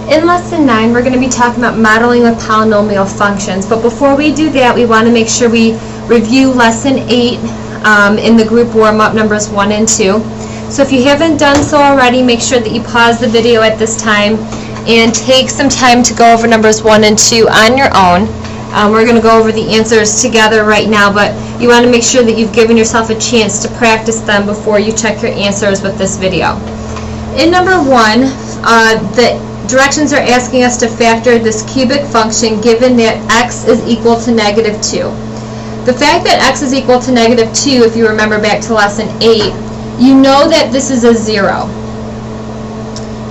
In Lesson 9, we're going to be talking about modeling with polynomial functions. But before we do that, we want to make sure we review Lesson 8 in the group warm-up numbers 1 and 2. So if you haven't done so already, make sure that you pause the video at this time and take some time to go over numbers 1 and 2 on your own. We're going to go over the answers together right now, but you want to make sure that you've given yourself a chance to practice them before you check your answers with this video. In number 1, the directions are asking us to factor this cubic function given that x is equal to negative 2. The fact that x is equal to negative 2, if you remember back to lesson 8, you know that this is a 0.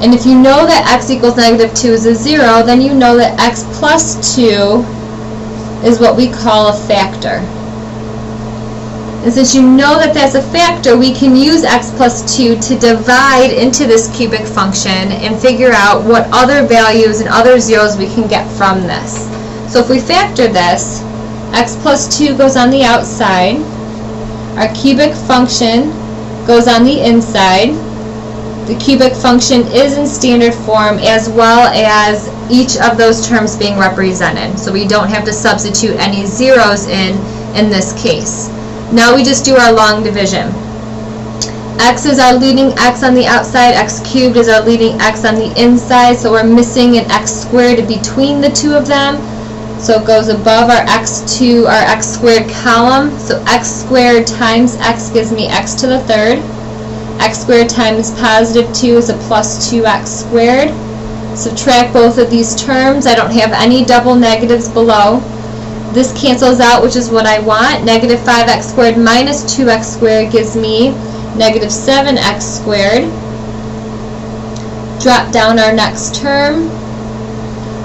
And if you know that x equals negative 2 is a 0, then you know that x plus 2 is what we call a factor. And since you know that that's a factor, we can use x plus 2 to divide into this cubic function and figure out what other values and other zeros we can get from this. So if we factor this, x plus 2 goes on the outside, our cubic function goes on the inside. The cubic function is in standard form as well as each of those terms being represented. So we don't have to substitute any zeros in this case. Now we just do our long division. X is our leading x on the outside, x cubed is our leading x on the inside, so we're missing an x squared between the two of them. So it goes above our x squared column. So x squared times x gives me x to the third. X squared times positive 2 is a plus 2x squared. Subtract both of these terms. I don't have any double negatives below. This cancels out, which is what I want. Negative 5x squared minus 2x squared gives me negative 7x squared. Drop down our next term.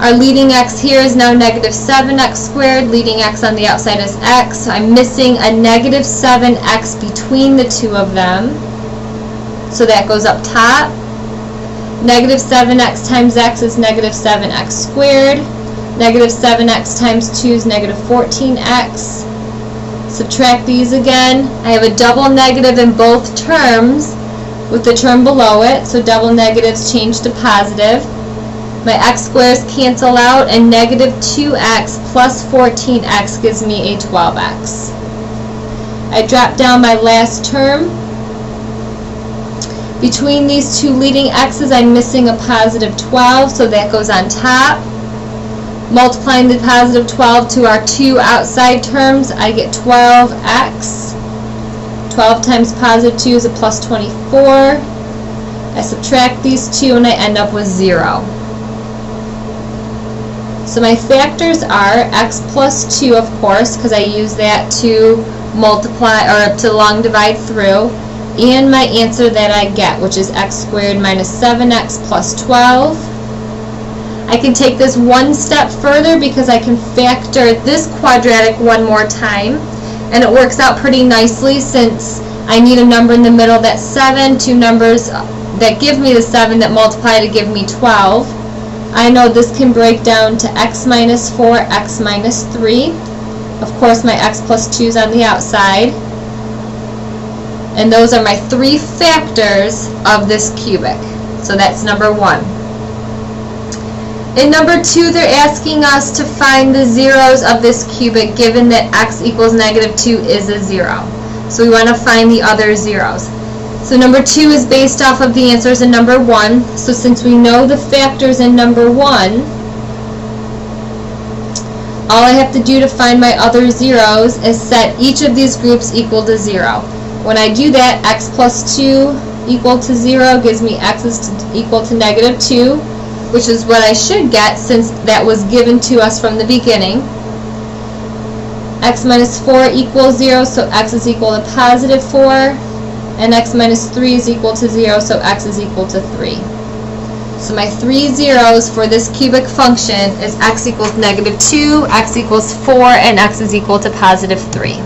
Our leading x here is now negative 7x squared. Leading x on the outside is x. So I'm missing a negative 7x between the two of them. So that goes up top. Negative 7x times x is negative 7x squared. Negative 7x times 2 is negative 14x. Subtract these again. I have a double negative in both terms with the term below it, so double negatives change to positive. My x squares cancel out, and negative 2x plus 14x gives me a 12x. I drop down my last term. Between these two leading x's, I'm missing a positive 12, so that goes on top. Multiplying the positive 12 to our two outside terms, I get 12x. 12 times positive 2 is a plus 24. I subtract these two and I end up with 0. So my factors are x plus 2, of course, because I use that to multiply or to long divide through, and my answer that I get, which is x squared minus 7x plus 12. I can take this one step further because I can factor this quadratic one more time, and it works out pretty nicely since I need a number in the middle that's 7, two numbers that give me the 7 that multiply to give me 12. I know this can break down to x minus 4, x minus 3. Of course, my x plus 2 is on the outside. And those are my three factors of this cubic. So that's number 1. In number 2, they're asking us to find the zeros of this cubic given that x equals negative 2 is a 0. So we want to find the other zeros. So number 2 is based off of the answers in number 1. So since we know the factors in number 1, all I have to do to find my other zeros is set each of these groups equal to 0. When I do that, x plus 2 equal to 0 gives me x is equal to negative 2, which is what I should get since that was given to us from the beginning. X minus 4 equals 0, so x is equal to positive 4. And x minus 3 is equal to 0, so x is equal to 3. So my three zeros for this cubic function is x equals negative 2, x equals 4, and x is equal to positive 3.